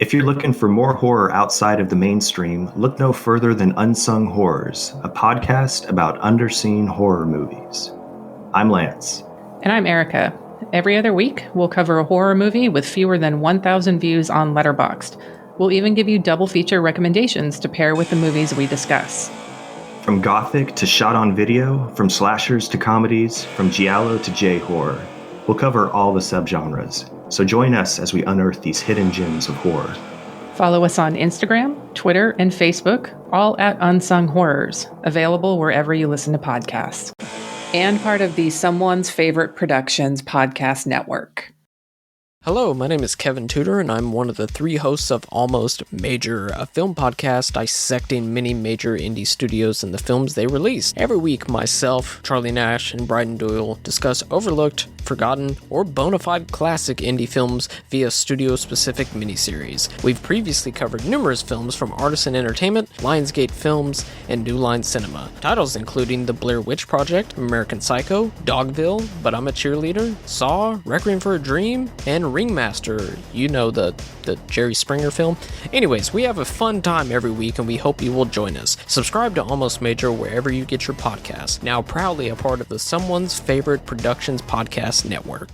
If you're looking for more horror outside of the mainstream, look no further than Unsung Horrors, a podcast about underseen horror movies. I'm Lance. And I'm Erica. Every other week, we'll cover a horror movie with fewer than 1,000 views on Letterboxd. We'll even give you double feature recommendations to pair with the movies we discuss. From gothic to shot on video, from slashers to comedies, from giallo to J-horror, we'll cover all the subgenres. So join us as we unearth these hidden gems of horror. Follow us on Instagram, Twitter, and Facebook, all at Unsung Horrors, available wherever you listen to podcasts. And part of the Someone's Favorite Productions podcast network. Hello, my name is Kevin Tudor, and I'm one of the three hosts of Almost Major, a film podcast dissecting many major indie studios and the films they release. Every week, myself, Charlie Nash, and Bryden Doyle discuss overlooked, forgotten, or bona fide classic indie films via studio-specific miniseries. We've previously covered numerous films from Artisan Entertainment, Lionsgate Films, and New Line Cinema. Titles including The Blair Witch Project, American Psycho, Dogville, But I'm a Cheerleader, Saw, Requiem for a Dream, and Ringmaster, you know, the Jerry Springer film. Anyways, we have a fun time every week and we hope you will join us. Subscribe to Almost Major wherever you get your podcasts. Now proudly a part of the Someone's Favorite Productions podcast network.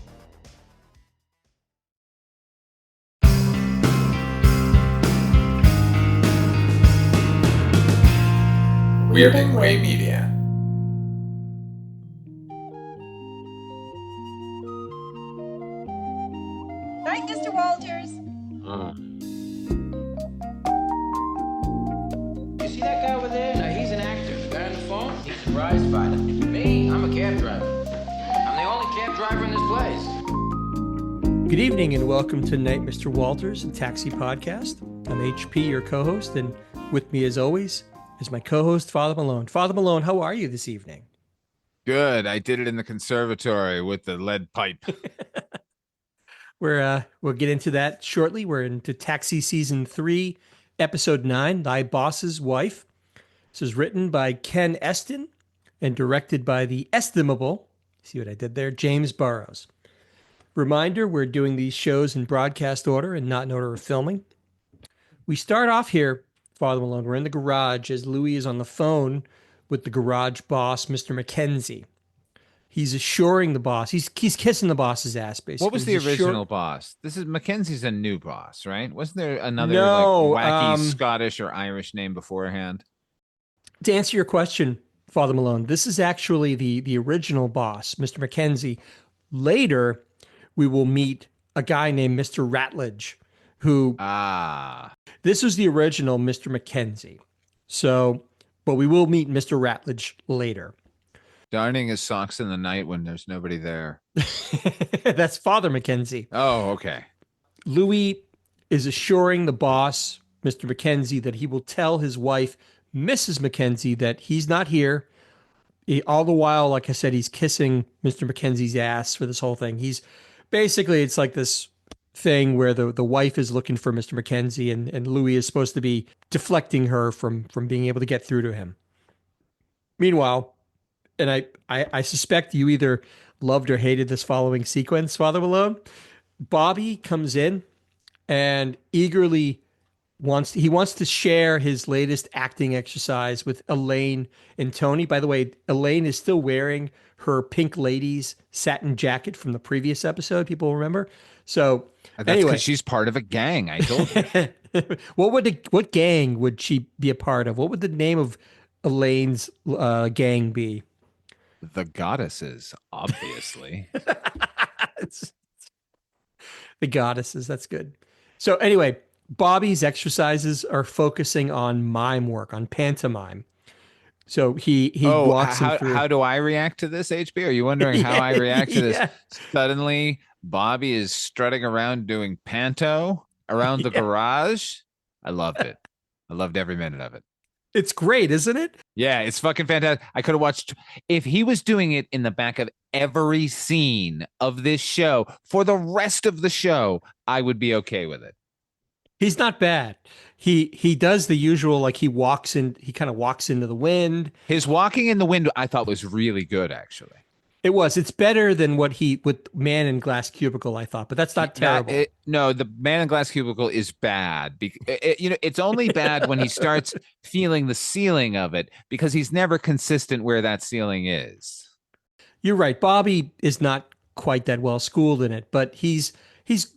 Weirding Way Media. Right, Mr. Walters? You see that guy over there? Now, he's an actor. The guy on the phone, he's a prize fighter. Me, I'm a cab driver. I'm the only cab driver in this place. Good evening and welcome to Night, Mr. Walters, a taxi podcast. I'm HP, your co-host, and with me as always is my co-host, Father Malone. Father Malone, how are you this evening? Good. I did it in the conservatory with the lead pipe. We'll get into that shortly. We're into Taxi Season 3, Episode 9, Thy Boss's Wife. This is written by Ken Eston and directed by the estimable, see what I did there, James Burrows. Reminder, we're doing these shows in broadcast order and not in order of filming. We start off here, Father Malone, we're in the garage as Louie is on the phone with the garage boss, Mr. McKenzie. He's assuring the boss. He's kissing the boss's ass, basically. What was the original boss? This is Mackenzie's a new boss, right? Wasn't there another wacky Scottish or Irish name beforehand? To answer your question, Father Malone, this is actually the original boss, Mr. McKenzie. Later, we will meet a guy named Mr. Ratledge, who this was the original Mr. McKenzie. So, but we will meet Mr. Ratledge later. Darning his socks in the night when there's nobody there. That's Father McKenzie. Oh, okay. Louis is assuring the boss, Mr. McKenzie, that he will tell his wife, Mrs. McKenzie, that he's not here. All the while, like I said, he's kissing Mr. McKenzie's ass for this whole thing. He's basically, it's like this thing where the wife is looking for Mr. McKenzie and Louis is supposed to be deflecting her from being able to get through to him. Meanwhile, and I suspect you either loved or hated this following sequence, Father Malone. Bobby comes in and eagerly wants to share his latest acting exercise with Elaine and Tony. By the way, Elaine is still wearing her Pink Ladies satin jacket from the previous episode. People remember? So That's anyway, because she's part of a gang. I told you. What gang would she be a part of? What would the name of Elaine's gang be? The Goddesses, obviously. The Goddesses, that's good. So anyway, Bobby's exercises are focusing on mime work, on pantomime. So he walks him through. How do I react to this, HB? Are you wondering how I react to this? Suddenly, Bobby is strutting around doing panto around the garage. I loved it. I loved every minute of it. It's great, isn't it? Yeah, it's fucking fantastic. I could have watched if he was doing it in the back of every scene of this show for the rest of the show, I would be okay with it. He's not bad. He does the usual, like he kind of walks into the wind. His walking in the wind, I thought was really good, actually. It was. It's better than with Man in Glass Cubicle, I thought, but that's not terrible. No, the Man in Glass Cubicle is bad. It's only bad when he starts feeling the ceiling of it because he's never consistent where that ceiling is. You're right. Bobby is not quite that well schooled in it, but he's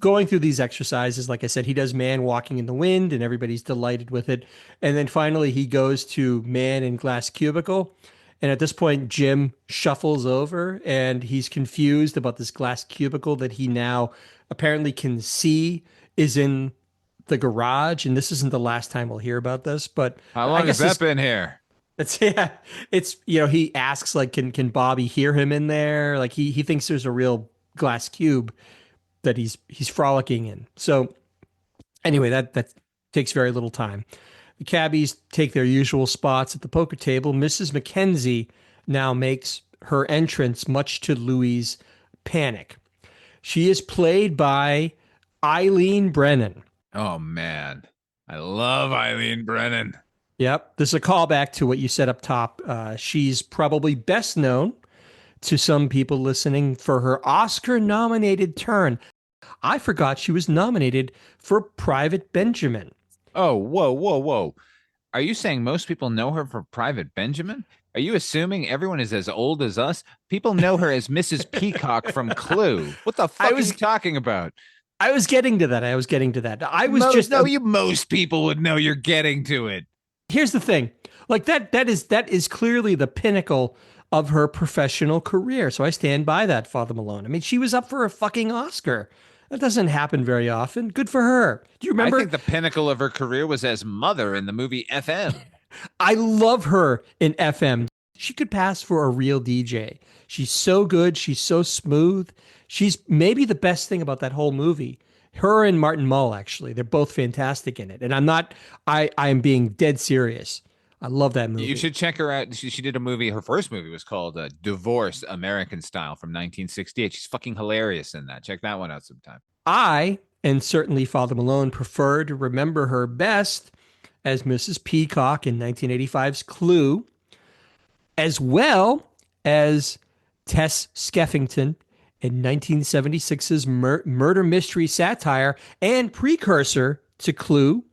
going through these exercises. Like I said, he does Man Walking in the Wind, and everybody's delighted with it. And then finally, he goes to Man in Glass Cubicle. And at this point, Jim shuffles over and he's confused about this glass cubicle that he now apparently can see is in the garage. And this isn't the last time we'll hear about this, but How long has that been here? It's he asks like, can Bobby hear him in there? Like he thinks there's a real glass cube that he's frolicking in. So anyway, that takes very little time. The cabbies take their usual spots at the poker table. Mrs. Mackenzie now makes her entrance, much to Louie's panic. She is played by Eileen Brennan. Oh, man. I love Eileen Brennan. Yep. This is a callback to what you said up top. She's probably best known to some people listening for her Oscar-nominated turn. I forgot she was nominated for Private Benjamin. Oh, whoa. Are you saying most people know her for Private Benjamin? Are you assuming everyone is as old as us? People know her as Mrs. Peacock from Clue. What the fuck are you talking about? I was getting to that. Most people would know you're getting to it. Here's the thing. Like that is clearly the pinnacle of her professional career. So I stand by that, Father Malone. I mean, she was up for a fucking Oscar. That doesn't happen very often. Good for her. Do you remember? I think the pinnacle of her career was as Mother in the movie FM. I love her in FM. She could pass for a real DJ. She's so good. She's so smooth. She's maybe the best thing about that whole movie. Her and Martin Mull, actually. They're both fantastic in it. And I am being dead serious. I love that movie. You should check her out. She did a movie. Her first movie was called Divorce American Style from 1968. She's fucking hilarious in that. Check that one out sometime. I, and certainly Father Malone, prefer to remember her best as Mrs. Peacock in 1985's Clue, as well as Tess Skeffington in 1976's murder mystery satire and precursor to Clue,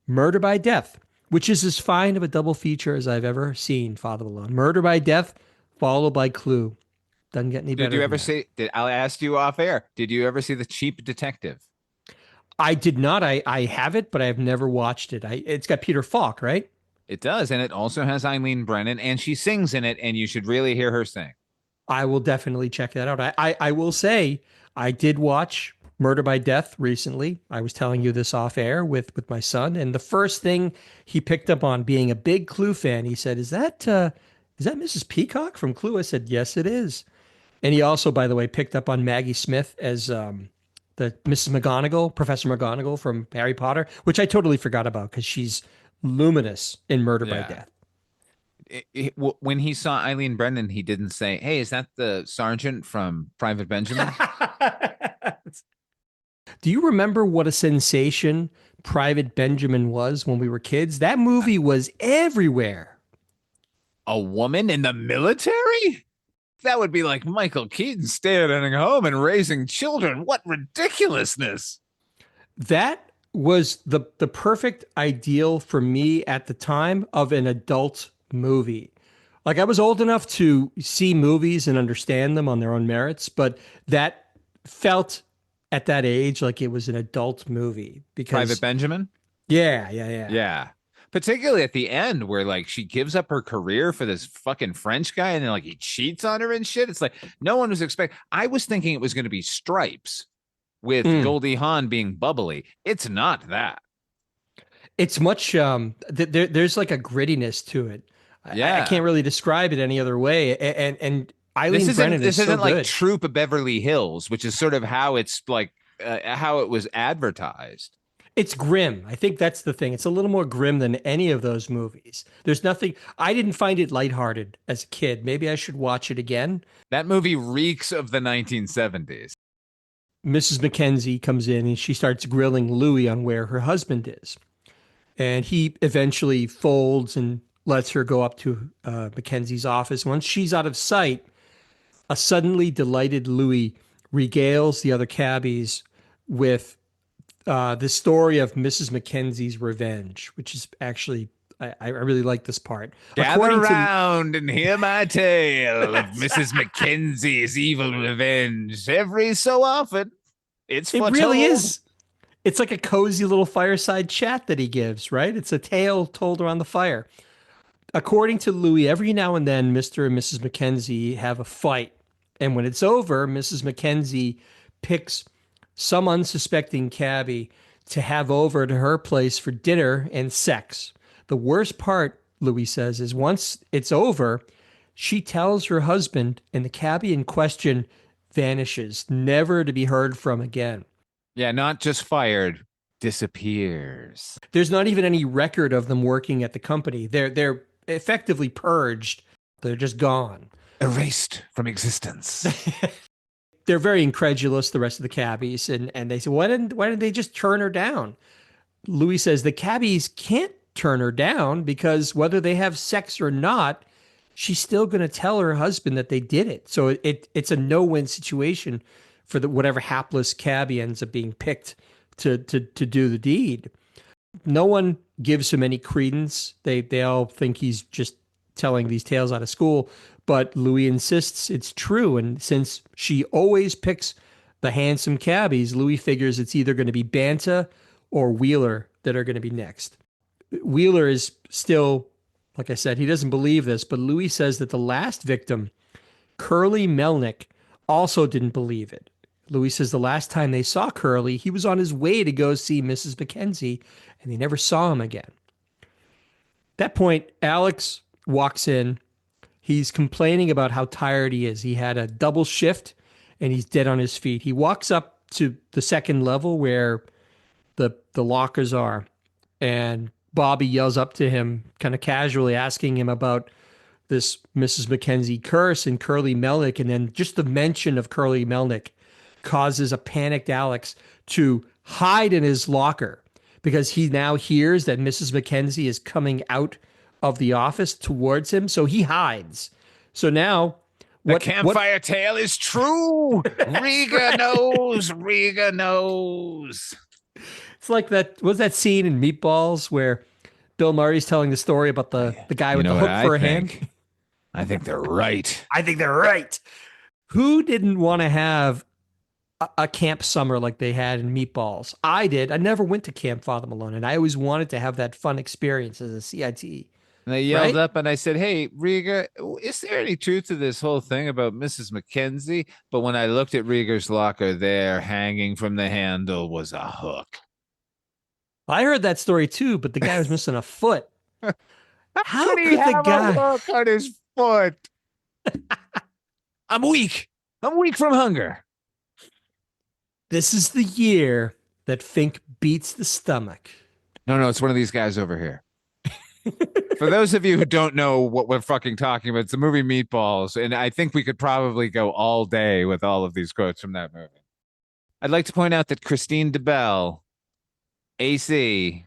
Murder by Death, which is as fine of a double feature as I've ever seen, Father Malone. Murder by Death, followed by Clue. Doesn't get any better. Did you ever see? I'll ask you off air. Did you ever see The Cheap Detective? I did not. I have it, but I have never watched it. It's got Peter Falk, right? It does, and it also has Eileen Brennan, and she sings in it, and you should really hear her sing. I will definitely check that out. I will say I did watch Murder by Death recently. I was telling you this off air with my son, and the first thing he picked up on, being a big Clue fan, he said, "Is that Mrs. Peacock from Clue?" I said, "Yes, it is." And he also, by the way, picked up on Maggie Smith as the Mrs. McGonagall, Professor McGonagall from Harry Potter, which I totally forgot about because she's luminous in Murder by Death. When he saw Eileen Brennan, he didn't say, "Hey, is that the sergeant from Private Benjamin?" Do you remember what a sensation Private Benjamin was when we were kids? That movie was everywhere. A woman in the military? That would be like Michael Keaton staying at home and raising children. What ridiculousness. That was the perfect ideal for me at the time of an adult movie. Like I was old enough to see movies and understand them on their own merits, but that felt at that age like it was an adult movie. Because Private Benjamin? Yeah. Particularly at the end where like she gives up her career for this fucking French guy and then like he cheats on her and shit. It's like no one was expecting. I was thinking it was going to be Stripes with Goldie Hawn being bubbly. It's not that. It's much there's like a grittiness to it. I can't really describe it any other way. And Eileen Brennan is so good. This isn't like Troop of Beverly Hills, which is sort of how it's like how it was advertised. It's grim. I think that's the thing. It's a little more grim than any of those movies. There's nothing. I didn't find it lighthearted as a kid. Maybe I should watch it again. That movie reeks of the 1970s. Mrs. Mackenzie comes in and she starts grilling Louie on where her husband is. And he eventually folds and lets her go up to Mackenzie's office. Once she's out of sight, A suddenly delighted Louie regales the other cabbies with the story of Mrs. Mackenzie's revenge, which is actually, I really like this part. Gather round and hear my tale of Mrs. Mackenzie's evil revenge. Every so often, it's foretold. It really is. It's like a cozy little fireside chat that he gives, right? It's a tale told around the fire. According to Louis, every now and then, Mr. and Mrs. Mackenzie have a fight. And when it's over, Mrs. Mackenzie picks some unsuspecting cabbie to have over to her place for dinner and sex. The worst part, Louis says, is once it's over, she tells her husband, and the cabbie in question vanishes, never to be heard from again. Yeah, not just fired, disappears. There's not even any record of them working at the company. They're effectively purged. They're just gone. Erased from existence. They're very incredulous, the rest of the cabbies, and they say, why didn't they just turn her down? Louis says the cabbies can't turn her down because whether they have sex or not, she's still going to tell her husband that they did it. So it's a no-win situation for whatever hapless cabbie ends up being picked to do the deed. No one gives him any credence. They all think he's just telling these tales out of school, but Louis insists it's true. And since she always picks the handsome cabbies, Louis figures it's either going to be Banta or Wheeler that are going to be next. Wheeler is still, like I said, he doesn't believe this, but Louis says that the last victim, Curly Melnick, also didn't believe it. Louis says the last time they saw Curly, he was on his way to go see Mrs. Mackenzie, and they never saw him again. At that point, Alex walks in. He's complaining about how tired he is. He had a double shift, and he's dead on his feet. He walks up to the second level where the lockers are, and Bobby yells up to him, kind of casually asking him about this Mrs. Mackenzie curse and Curly Melnick, and then just the mention of Curly Melnick causes a panicked Alex to hide in his locker because he now hears that Mrs. Mackenzie is coming out of the office towards him. So he hides. So now the campfire tale is true. Riga knows. Riga knows. It's like that scene in Meatballs where Bill Murray's telling the story about the guy with the hook for a hand. I think they're right. I think they're right. Who didn't want to have a camp summer like they had in Meatballs? I did. I never went to Camp Father Malone, and I always wanted to have that fun experience as a CIT. And they yelled up, and I said, hey, Riga, is there any truth to this whole thing about Mrs. Mackenzie? But when I looked at Rieger's locker, there, hanging from the handle, was a hook. I heard that story too, but the guy was missing a foot. How could the guy a hook on his foot? I'm weak. I'm weak from hunger. This is the year that Fink beats the stomach. No, it's one of these guys over here. For those of you who don't know what we're fucking talking about, it's the movie Meatballs, and I think we could probably go all day with all of these quotes from that movie. I'd like to point out that Christine DeBelle, AC,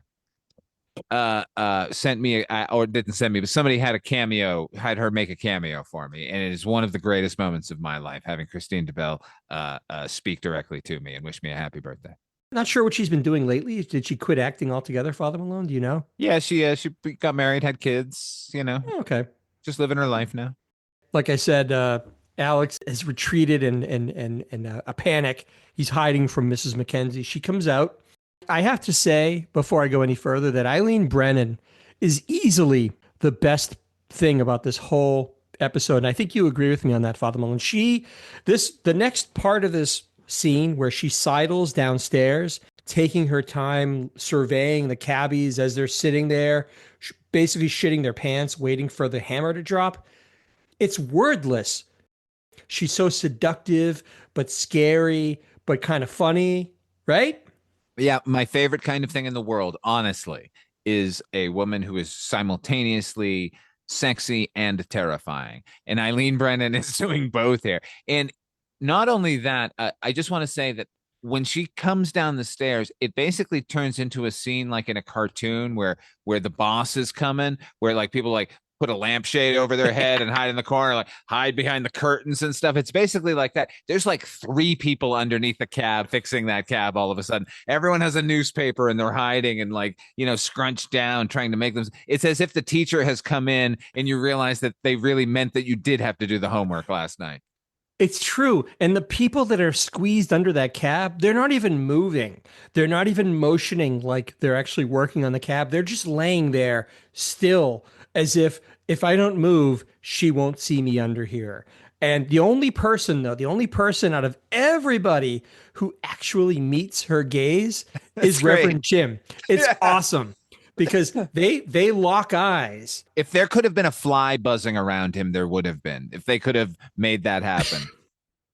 sent me, or didn't send me, but somebody had her make a cameo for me, and it is one of the greatest moments of my life, having Christine DeBelle speak directly to me and wish me a happy birthday. Not sure what she's been doing lately. Did she quit acting altogether, Father Malone? Do you know? Yeah, she got married, had kids, Okay. Just living her life now. Like I said, Alex has retreated in a panic. He's hiding from Mrs. Mackenzie. She comes out. I have to say, before I go any further, that Eileen Brennan is easily the best thing about this whole episode. And I think you agree with me on that, Father Malone. The next part of this scene where she sidles downstairs, taking her time surveying the cabbies as they're sitting there, basically shitting their pants, waiting for the hammer to drop. It's wordless. She's so seductive, but scary, but kind of funny, right? Yeah, my favorite kind of thing in the world, honestly, is a woman who is simultaneously sexy and terrifying. And Eileen Brennan is doing both here. And not only that, I just want to say that when she comes down the stairs, it basically turns into a scene like in a cartoon where the boss is coming, where like people like put a lampshade over their head and hide in the corner, like hide behind the curtains and stuff. It's basically like that. There's like 3 people underneath the cab fixing that cab all of a sudden. Everyone has a newspaper and they're hiding and like, scrunched down, trying to make them. It's as if the teacher has come in and you realize that they really meant that you did have to do the homework last night. It's true. And the people that are squeezed under that cab, they're not even moving. They're not even motioning like they're actually working on the cab. They're just laying there still, as if I don't move, she won't see me under here. And the only person out of everybody who actually meets her gaze is great. Reverend Jim. It's awesome. Because they lock eyes. If there could have been a fly buzzing around him, there would have been. If they could have made that happen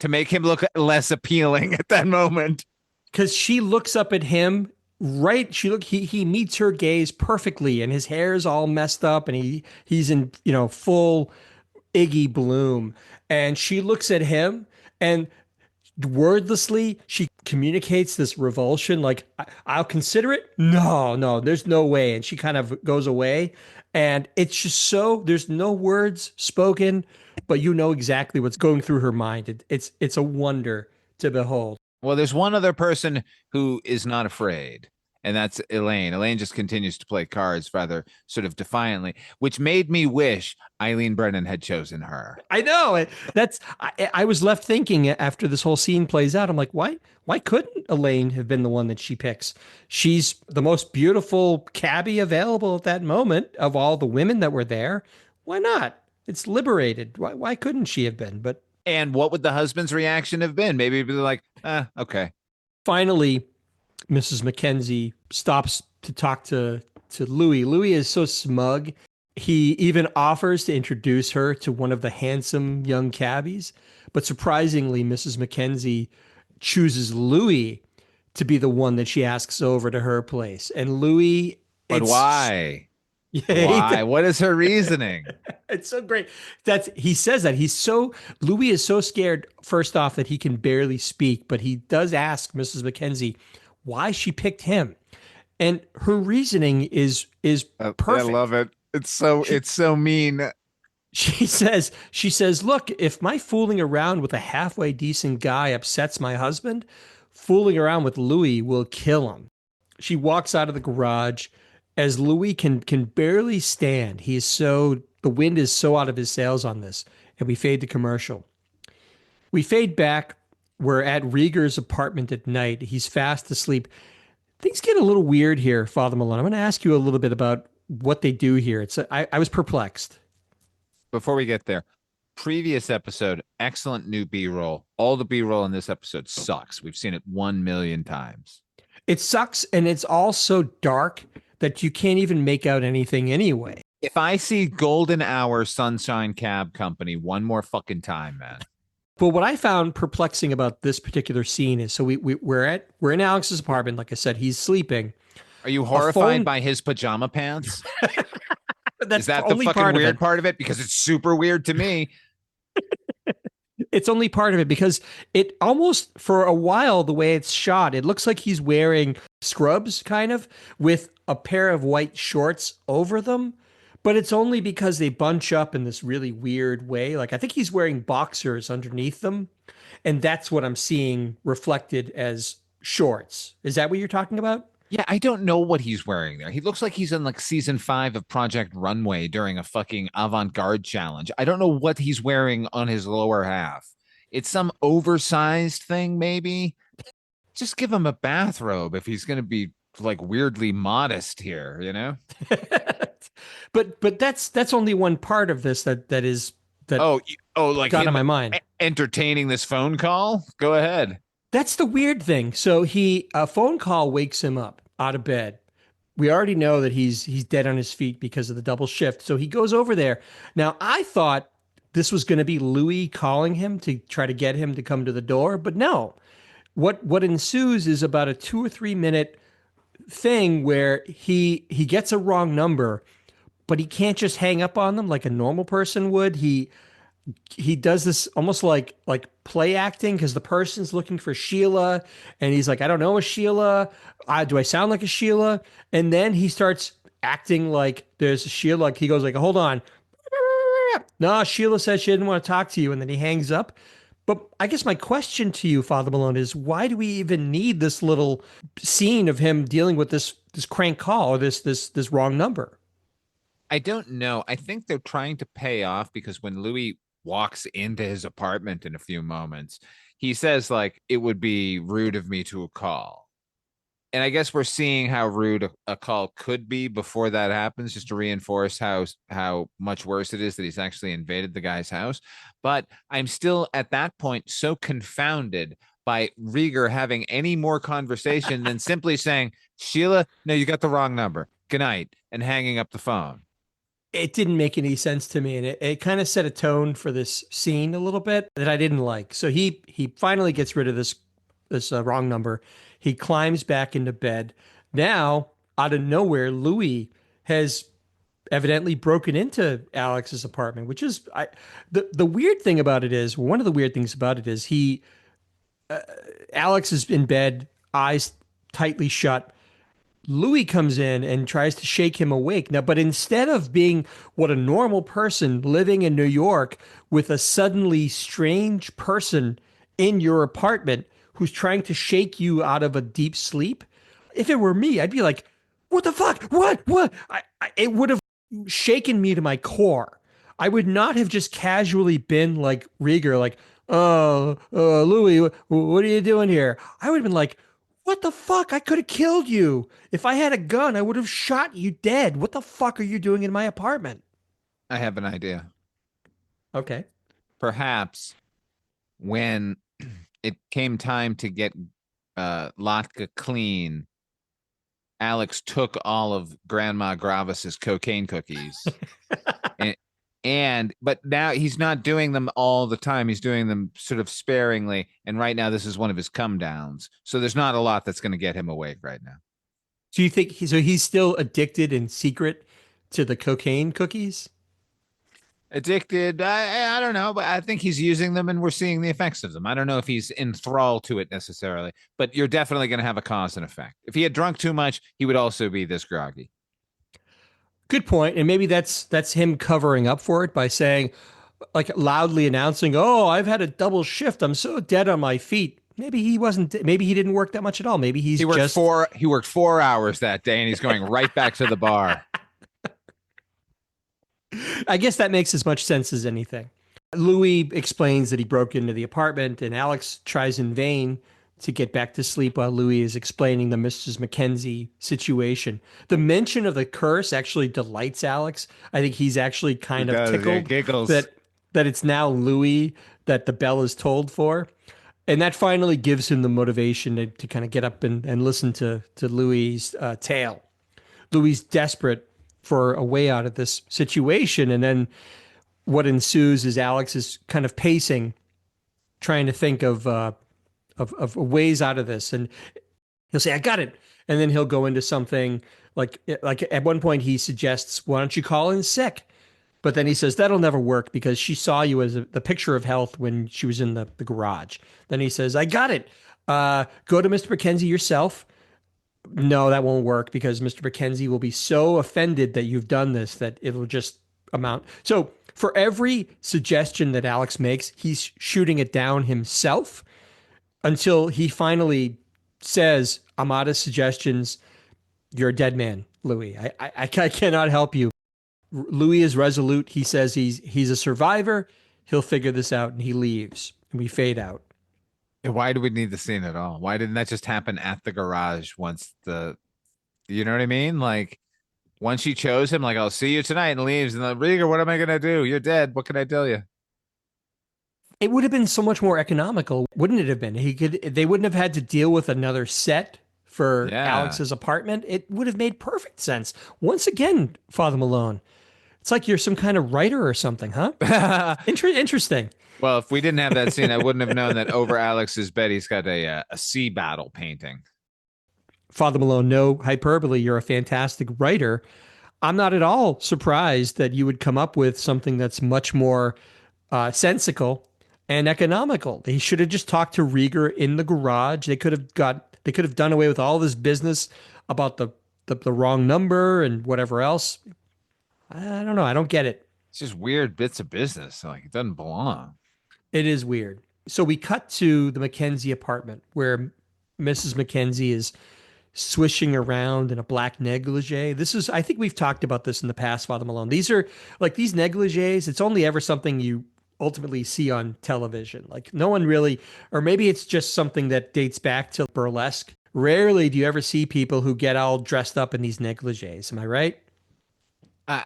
to make him look less appealing at that moment. Because she looks up at him, right? He meets her gaze perfectly, and his hair is all messed up, and he's in full Iggy Bloom, and she looks at him, and wordlessly she communicates this revulsion, like, I'll consider it. No, there's no way. And she kind of goes away, and it's just there's no words spoken, but you know exactly what's going through her mind. It's a wonder to behold. Well, there's one other person who is not afraid, and that's Elaine. Elaine just continues to play cards rather sort of defiantly, which made me wish Eileen Brennan had chosen her. I know. I was left thinking after this whole scene plays out, I'm like, why couldn't Elaine have been the one that she picks? She's the most beautiful cabbie available at that moment of all the women that were there. Why not? It's liberated. Why couldn't she have been? And what would the husband's reaction have been? Maybe he'd be like, okay. Finally, Mrs. Mackenzie stops to talk to Louie. Louie is so smug. He even offers to introduce her to one of the handsome young cabbies. But surprisingly, Mrs. Mackenzie chooses Louie to be the one that she asks over to her place. And Louie... But why? Why? What is her reasoning? It's so great. He says that Louie is so scared, first off, that he can barely speak, but he does ask Mrs. Mackenzie why she picked him. And her reasoning is perfect. I love it. It's so mean. She says, look, if my fooling around with a halfway decent guy upsets my husband, fooling around with Louie will kill him. She walks out of the garage as Louie can barely stand. The wind is so out of his sails on this. And we fade to commercial. We fade back. We're at Rieger's apartment at night. He's fast asleep. Things get a little weird here, Father Malone. I'm going to ask you a little bit about what they do here. I was perplexed. Before we get there, previous episode, excellent new B-roll. All the B-roll in this episode sucks. We've seen it 1 million times. It sucks, and it's all so dark that you can't even make out anything anyway. If I see Golden Hour Sunshine Cab Company one more fucking time, man. But what I found perplexing about this particular scene is, so we're in Alex's apartment. Like I said, he's sleeping. Are you horrified by his pajama pants? Is that the fucking weird part of it? Because it's super weird to me. It's only part of it because it almost, for a while, the way it's shot, it looks like he's wearing scrubs, kind of, with a pair of white shorts over them. But it's only because they bunch up in this really weird way. Like, I think he's wearing boxers underneath them. And that's what I'm seeing reflected as shorts. Is that what you're talking about? Yeah, I don't know what he's wearing there. He looks like he's in like season 5 of Project Runway during a fucking avant-garde challenge. I don't know what he's wearing on his lower half. It's some oversized thing, maybe. Just give him a bathrobe if he's going to be like weirdly modest here, you know? But that's only one part of this that like got on my mind. Entertaining this phone call? Go ahead. That's the weird thing. So a phone call wakes him up out of bed. We already know that he's dead on his feet because of the double shift. So he goes over there. Now, I thought this was going to be Louie calling him to try to get him to come to the door, but no. What ensues is about a 2 or 3 minute thing where he gets a wrong number, but he can't just hang up on them like a normal person would. He does this almost like play acting because the person's looking for Sheila and he's like, I don't know a Sheila. Do I sound like a Sheila? And then he starts acting like there's a Sheila. Like he goes like, hold on, No, Sheila said she didn't want to talk to you, and then he hangs up. But I guess my question to you, Father Malone, is why do we even need this little scene of him dealing with this crank call or this wrong number? I don't know. I think they're trying to pay off because when Louis walks into his apartment in a few moments, he says, like, it would be rude of me to call. And I guess we're seeing how rude a call could be before that happens, just to reinforce how much worse it is that he's actually invaded the guy's house. But I'm still at that point so confounded by Rieger having any more conversation than simply saying, Sheila, no, you got the wrong number. Good night, and hanging up the phone. It didn't make any sense to me, and it kind of set a tone for this scene a little bit that I didn't like. So he finally gets rid of this wrong number. He climbs back into bed. Now, out of nowhere, Louis has evidently broken into Alex's apartment, which is the weird thing about it is, one of the weird things about it is Alex is in bed, eyes tightly shut. Louis comes in and tries to shake him awake. Now, but instead of being what a normal person living in New York with a suddenly strange person in your apartment who's trying to shake you out of a deep sleep, if it were me, I'd be like, what the fuck? What? It would have shaken me to my core. I would not have just casually been like Rieger, like, Louis, what are you doing here? I would have been like, what the fuck? I could have killed you. If I had a gun, I would have shot you dead. What the fuck are you doing in my apartment? I have an idea. Okay. Perhaps when it came time to get Latka clean, Alex took all of Grandma Gravis's cocaine cookies. But now he's not doing them all the time. He's doing them sort of sparingly. And right now, this is one of his come downs. So there's not a lot that's going to get him awake right now. Do you think he's still addicted in secret to the cocaine cookies? Addicted? I don't know, but I think he's using them and we're seeing the effects of them. I don't know if he's enthralled to it necessarily, but you're definitely going to have a cause and effect. If he had drunk too much, he would also be this groggy. Good point. And maybe that's him covering up for it by saying, like, loudly announcing, "Oh, I've had a double shift. I'm so dead on my feet." Maybe he wasn't. Maybe he didn't work that much at all. Maybe he worked 4 hours that day, and he's going right back to the bar. I guess that makes as much sense as anything. Louis explains that he broke into the apartment, and Alex tries in vain to get back to sleep while Louis is explaining the Mrs. Mackenzie situation. The mention of the curse actually delights Alex. I think he's actually kind of tickled that it's now Louis that the bell is tolled for. And that finally gives him the motivation to kind of get up and listen to Louis' tale. Louis desperate for a way out of this situation. And then what ensues is Alex is kind of pacing, trying to think of ways out of this. And he'll say, I got it. And then he'll go into something like at one point he suggests, why don't you call in sick? But then he says, that'll never work because she saw you as the picture of health when she was in the garage. Then he says, I got it. Go to Mr. Mackenzie yourself. No, that won't work because Mr. Mackenzie will be so offended that you've done this that it'll just amount. So for every suggestion that Alex makes, he's shooting it down himself until he finally says, I'm out of suggestions. You're a dead man, Louis. I cannot help you. Louis is resolute. He says he's a survivor. He'll figure this out, and he leaves. And we fade out. Why do we need the scene at all? Why didn't that just happen at the garage once you know what I mean? Like, once she chose him, like, I'll see you tonight, and leaves. And then, Rieger, what am I going to do? You're dead. What can I tell you? It would have been so much more economical, wouldn't it have been? They wouldn't have had to deal with another set for Alex's apartment. It would have made perfect sense. Once again, Father Malone, it's like you're some kind of writer or something, huh? Interesting. Well, if we didn't have that scene, I wouldn't have known that over Alex's bed, he's got a sea battle painting. Father Malone, no hyperbole. You're a fantastic writer. I'm not at all surprised that you would come up with something that's much more sensical and economical. They should have just talked to Rieger in the garage. They could have done away with all this business about the wrong number and whatever else. I don't know. I don't get it. It's just weird bits of business. Like it doesn't belong. It is weird. So we cut to the Mackenzie apartment where Mrs. Mackenzie is swishing around in a black negligee. This is, I think we've talked about this in the past, Father Malone. These are like these negligees. It's only ever something you ultimately see on television. Like no one really, or maybe it's just something that dates back to burlesque. Rarely do you ever see people who get all dressed up in these negligees. Am I right?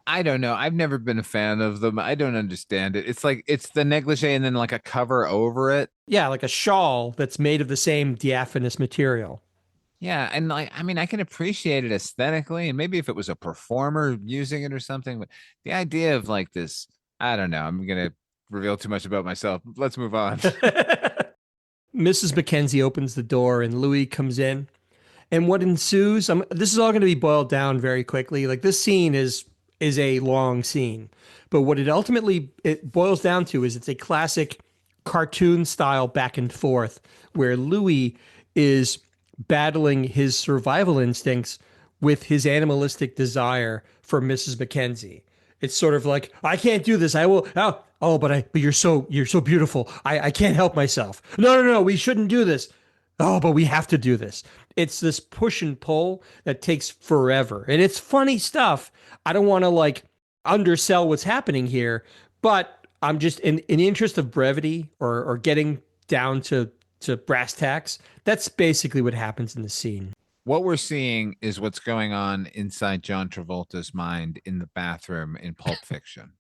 I don't know. I've never been a fan of them. I don't understand it. It's like it's the negligee and then like a cover over it. Yeah, like a shawl that's made of the same diaphanous material. Yeah, and like I mean, I can appreciate it aesthetically, and maybe if it was a performer using it or something, but the idea of like this, I don't know. I'm gonna reveal too much about myself. Let's move on. Mrs. Mackenzie opens the door and Louis comes in. And what ensues, this is all going to be boiled down very quickly. Like this scene is a long scene, but what it boils down to is it's a classic cartoon style back and forth where Louis is battling his survival instincts with his animalistic desire for Mrs. Mackenzie. It's sort of like, I can't do this. I will. But you're so beautiful. I can't help myself. No. We shouldn't do this. Oh, but we have to do this. It's this push and pull that takes forever. And it's funny stuff. I don't want to like undersell what's happening here, but I'm just in the interest of brevity or getting down to brass tacks. That's basically what happens in the scene. What we're seeing is what's going on inside John Travolta's mind in the bathroom in Pulp Fiction.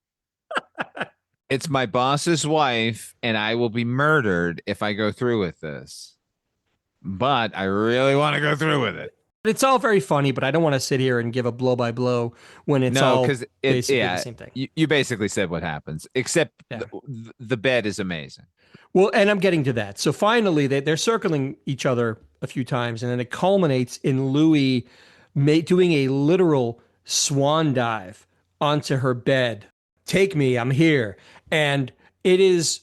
It's my boss's wife, and I will be murdered if I go through with this. But I really want to go through with it. It's all very funny, but I don't want to sit here and give a blow by blow when it's all basically the same thing. You basically said what happens, except the bed is amazing. Well, and I'm getting to that. So finally, they're circling each other a few times, and then it culminates in Louis doing a literal swan dive onto her bed. Take me, I'm here. And it is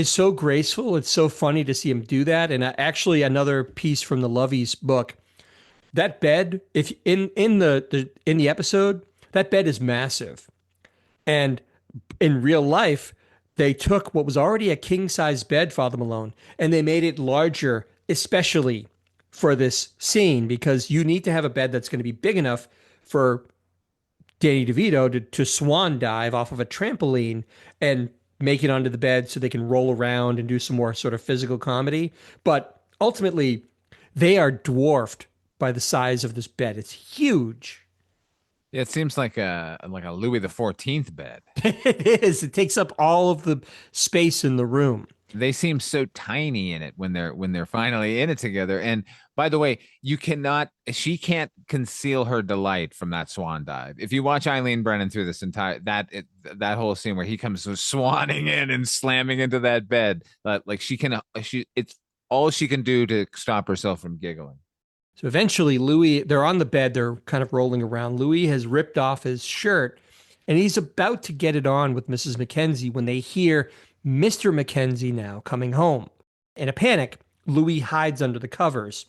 so graceful. It's so funny to see him do that. And actually, another piece from the Loveys book, that bed, if in the episode, that bed is massive. And in real life, they took what was already a king-size bed, Father Malone, and they made it larger, especially for this scene, because you need to have a bed that's going to be big enough for Danny DeVito to swan dive off of a trampoline and make it onto the bed so they can roll around and do some more sort of physical comedy. But ultimately, they are dwarfed by the size of this bed. It's huge. Yeah, it seems like a Louis XIV bed. It is. It takes up all of the space in the room. They seem so tiny in it when they're finally in it together. And by the way, she can't conceal her delight from that swan dive. If you watch Eileen Brennan through this entire that whole scene where he comes swanning in and slamming into that bed, like it's all she can do to stop herself from giggling. So eventually they're on the bed, they're kind of rolling around. Louis has ripped off his shirt and he's about to get it on with Mrs. Mackenzie when they hear Mr. Mackenzie now coming home. In a panic, Louis hides under the covers.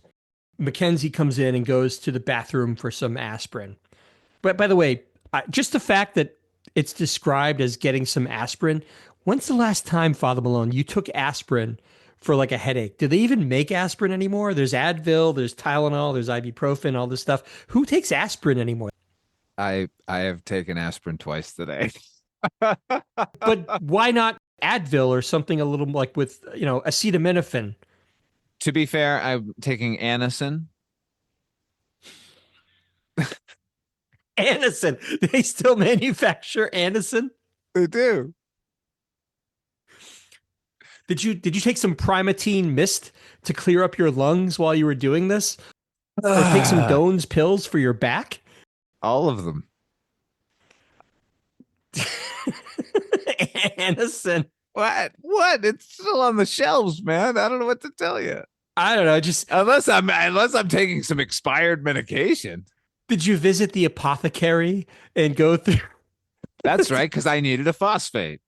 Mackenzie comes in and goes to the bathroom for some aspirin. But by the way, just the fact that it's described as getting some aspirin, when's the last time, Father Malone, you took aspirin for like a headache? Do they even make aspirin anymore? There's Advil, there's Tylenol, there's ibuprofen, all this stuff. Who takes aspirin anymore? I have taken aspirin twice today. But why not Advil or something a little like with, acetaminophen? To be fair, I'm taking Anacin. Anacin. They still manufacture Anacin? They do. Did you take some Primatene mist to clear up your lungs while you were doing this? Or take some Doan's pills for your back? All of them. Anacin. What? It's still on the shelves, man. I don't know what to tell you. I don't know. Just unless I'm taking some expired medication. Did you visit the apothecary and go through? That's right, because I needed a phosphate.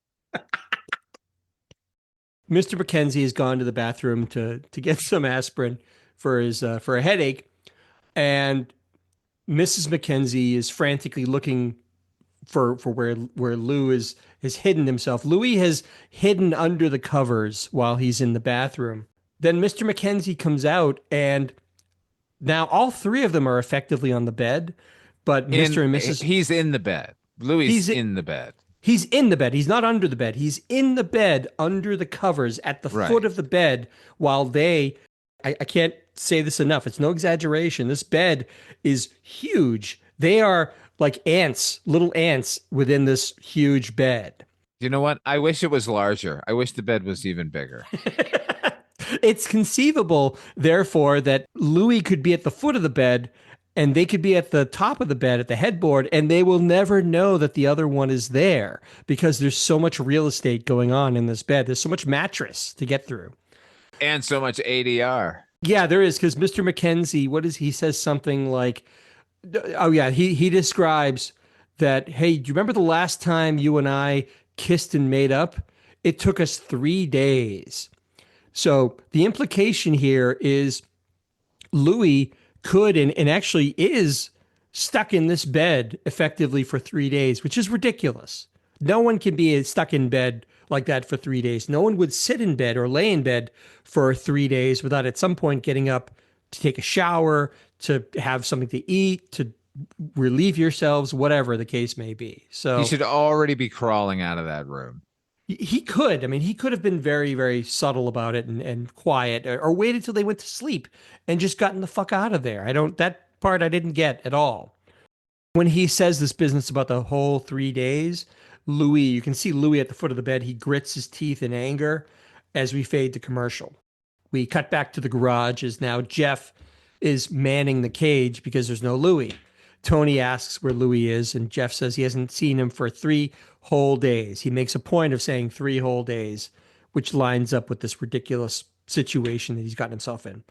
Mr. Mackenzie has gone to the bathroom to get some aspirin for a headache, and Mrs. Mackenzie is frantically looking for where Lou has hidden himself. Louis has hidden under the covers while he's in the bathroom. Then Mr. Mackenzie comes out, and now all three of them are effectively on the bed, but Mr. and Mrs. He's in the bed. Louis in the bed. He's in the bed. He's not under the bed. He's in the bed under the covers at the foot of the bed while they, I can't say this enough. It's no exaggeration. This bed is huge. They are like ants, little ants within this huge bed. You know what? I wish it was larger. I wish the bed was even bigger. It's conceivable, therefore, that Louis could be at the foot of the bed and they could be at the top of the bed at the headboard, and they will never know that the other one is there because there's so much real estate going on in this bed. There's so much mattress to get through. And so much ADR. Yeah, there is, because Mr. Mackenzie, he says something like, oh yeah, he describes that, hey, do you remember the last time you and I kissed and made up? It took us 3 days. So the implication here is Louis could and actually is stuck in this bed effectively for 3 days, which is ridiculous. No one can be stuck in bed like that for 3 days. No one would sit in bed or lay in bed for 3 days without at some point getting up to take a shower, to have something to eat, to relieve yourselves, whatever the case may be. So he should already be crawling out of that room. He could. I mean, he could have been very, very subtle about it and quiet, or waited till they went to sleep and just gotten the fuck out of there. That part I didn't get at all. When he says this business about the whole 3 days, Louis, you can see Louis at the foot of the bed. He grits his teeth in anger as we fade to commercial. We cut back to the garage as now Jeff is manning the cage because there's no Louis. Tony asks where Louis is, and Jeff says he hasn't seen him for 3 whole days. He makes a point of saying 3 whole days, which lines up with this ridiculous situation that he's gotten himself in.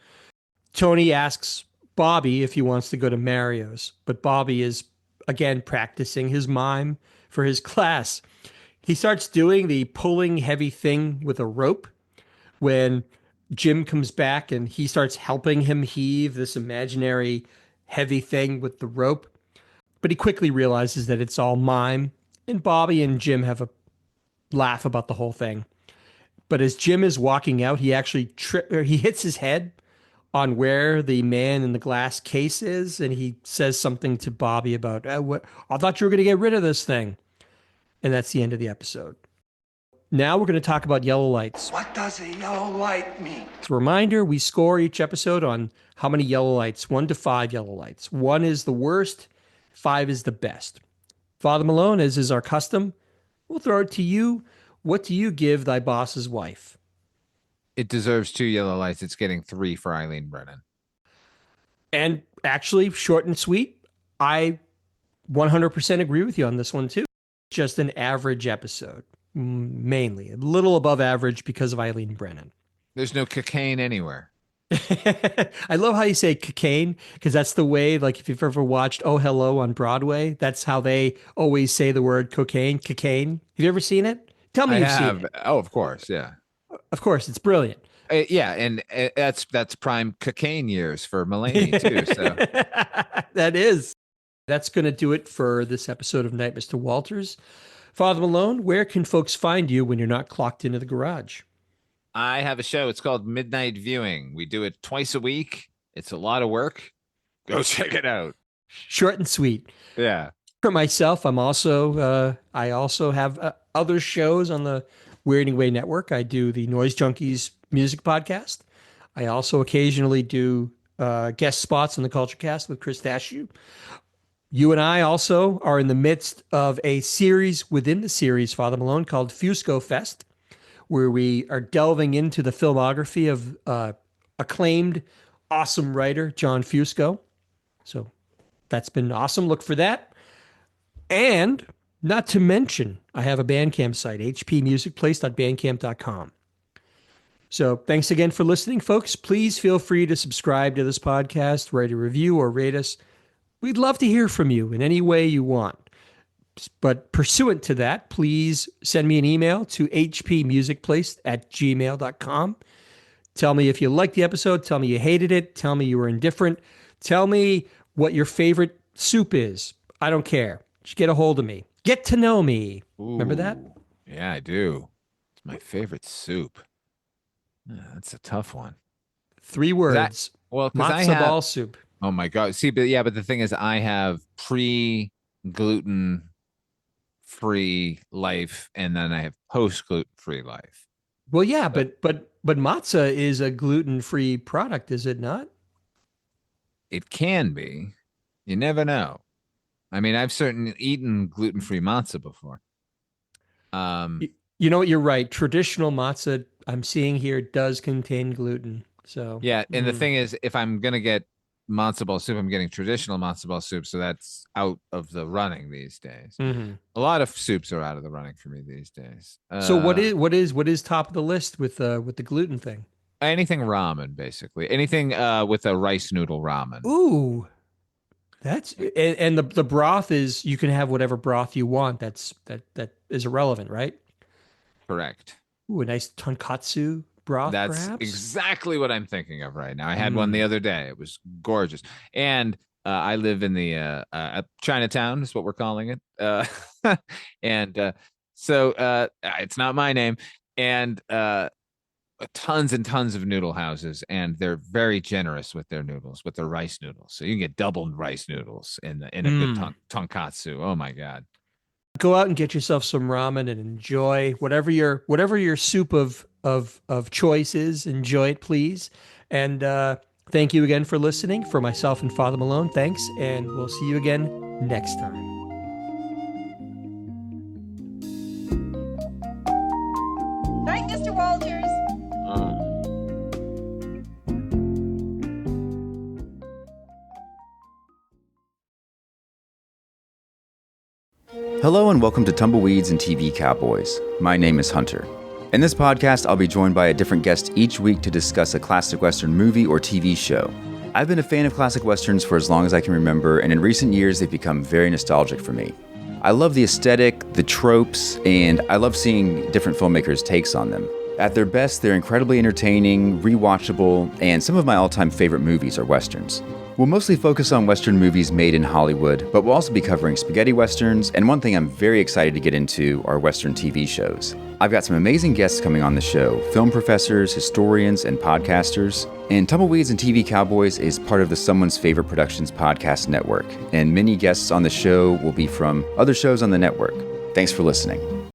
Tony asks Bobby if he wants to go to Mario's, but Bobby is, again, practicing his mime for his class. He starts doing the pulling heavy thing with a rope when Jim comes back and he starts helping him heave this imaginary heavy thing with the rope. But he quickly realizes that it's all mime, and Bobby and Jim have a laugh about the whole thing. But as Jim is walking out, he actually he hits his head on where the man in the glass case is, and he says something to Bobby about, I thought you were going to get rid of this thing. And that's the end of the episode. Now we're going to talk about yellow lights. What does a yellow light mean? As a reminder, we score each episode on how many yellow lights, 1 to 5 yellow lights. 1 is the worst, 5 is the best. Father Malone, as is our custom, we'll throw it to you. What do you give thy boss's wife? It deserves 2 yellow lights. It's getting 3 for Eileen Brennan. And actually, short and sweet, I 100% agree with you on this one too. Just an average episode, mainly. A little above average because of Eileen Brennan. There's no cocaine anywhere. I love how you say cocaine, because that's the way, like if you've ever watched Oh Hello on Broadway, that's how they always say the word cocaine. Have you ever seen it? Tell me you've seen it. Oh, of course. Yeah. Of course. It's brilliant. Yeah. And that's prime cocaine years for Mulaney too. So that is. That's going to do it for this episode of Night, Mr. Walters. Father Malone, where can folks find you when you're not clocked into the garage? I have a show. It's called Midnight Viewing. We do it twice a week. It's a lot of work. Go check it out. Short and sweet. Yeah. For myself, I also have other shows on the Weirding Way Network. I do the Noise Junkies music podcast. I also occasionally do guest spots on the Culture Cast with Chris Dashew. You and I also are in the midst of a series within the series, Father Malone, called Fusco Fest, where we are delving into the filmography of acclaimed, awesome writer John Fusco. So that's been awesome. Look for that. And not to mention, I have a Bandcamp site, hpmusicplace.bandcamp.com. So thanks again for listening, folks. Please feel free to subscribe to this podcast, write a review, or rate us. We'd love to hear from you in any way you want. But pursuant to that, please send me an email to hpmusicplace@gmail.com. Tell me if you liked the episode. Tell me you hated it. Tell me you were indifferent. Tell me what your favorite soup is. I don't care. Just get a hold of me. Get to Know Me. Remember that? Yeah, I do. It's my favorite soup. Yeah, that's a tough one. 3 words. Because I Matzo have ball soup. Oh my God. See, but the thing is, I have pre-gluten free life, and then I have post-gluten free life. Well, yeah, but matzah is a gluten-free product, is it not? It can be. You never know. I mean, I've certainly eaten gluten-free matzah before. You know what? You're right. Traditional matzah I'm seeing here does contain gluten. So Yeah, and the thing is, if I'm gonna get matzo ball soup, I'm getting traditional matzo ball soup, so that's out of the running these days. Mm-hmm. A lot of soups are out of the running for me these days. So what is top of the list with the gluten thing? Anything ramen, basically. Anything with a rice noodle ramen. Ooh, that's and the broth is, you can have whatever broth you want. That is irrelevant, right? Correct. Ooh, a nice tonkatsu broth, That's perhaps. exactly what I'm thinking of right now. I had one the other day. It was gorgeous. And I live in the Chinatown is what we're calling it. And so it's not my name. And tons and tons of noodle houses, and they're very generous with their noodles, with their rice noodles. So you can get double rice noodles in a good tonkatsu. Oh my God. Go out and get yourself some ramen and enjoy whatever your soup of choice is. Enjoy it, please. And thank you again for listening. For myself and Father Malone, thanks, and we'll see you again next time. Night, Mr. Walters. Hello and welcome to Tumbleweeds and TV Cowboys. My name is Hunter. In this podcast, I'll be joined by a different guest each week to discuss a classic Western movie or TV show. I've been a fan of classic Westerns for as long as I can remember, and in recent years, they've become very nostalgic for me. I love the aesthetic, the tropes, and I love seeing different filmmakers' takes on them. At their best, they're incredibly entertaining, rewatchable, and some of my all-time favorite movies are Westerns. We'll mostly focus on Western movies made in Hollywood, but we'll also be covering spaghetti Westerns, and one thing I'm very excited to get into are Western TV shows. I've got some amazing guests coming on the show, film professors, historians, and podcasters. And Tumbleweeds and TV Cowboys is part of the Someone's Favorite Productions podcast network, and many guests on the show will be from other shows on the network. Thanks for listening.